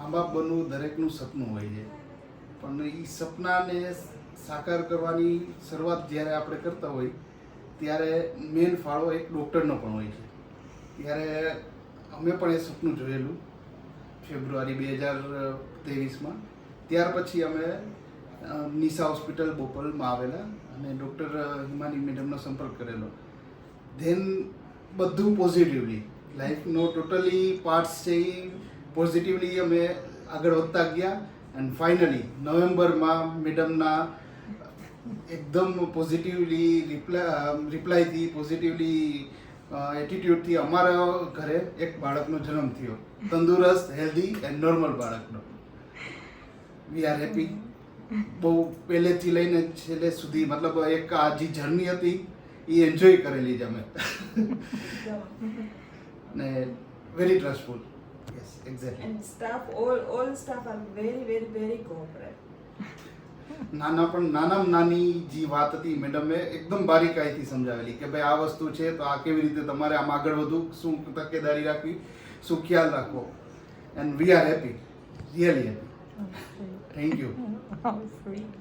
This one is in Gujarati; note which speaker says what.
Speaker 1: મા બાપ બનવું દરેકનું સપનું હોય છે, પણ એ સપનાને સાકાર કરવાની શરૂઆત જ્યારે આપણે કરતા હોય ત્યારે મેન ફાળો એક ડૉક્ટરનો પણ હોય છે. ત્યારે અમે પણ એ સપનું જોયેલું ફેબ્રુઆરી 2023માં. ત્યાર પછી અમે નિશા હોસ્પિટલ બોપલમાં આવેલા અને ડૉક્ટર હિમાની મેડમનો સંપર્ક કરેલો. ધેન બધું પોઝિટિવલી લાઈફનો ટોટલી પાર્ટ્સ છે એ પોઝિટિવલી અમે આગળ વધતા ગયા. એન્ડ ફાઇનલી નવેમ્બરમાં મેડમના એકદમ પોઝિટિવલી રિપ્લાયથી પોઝિટિવલી એટીટ્યૂડથી અમારા ઘરે એક બાળકનો જન્મ થયો, તંદુરસ્ત, હેલ્ધી એન્ડ નોર્મલ બાળકનો. We are happy. બહુ પહેલેથી લઈને છેલ્લે સુધી, મતલબ એક આ જે જર્ની હતી એ એન્જોય કરેલી જ અમે. ને very trustful. Yes, exactly.
Speaker 2: And staff, all staff are very cooperative.
Speaker 1: નાનામાં નાની જે વાત હતી મેડમે એકદમ બારીકાઈથી સમજાવેલી કે ભાઈ આ વસ્તુ છે તો આ કેવી રીતે તમારે આમ આગળ વધવું, શું તકેદારી રાખવી, શું ખ્યાલ રાખવો. And we are happy, really happy. Thank you.
Speaker 3: How sweet.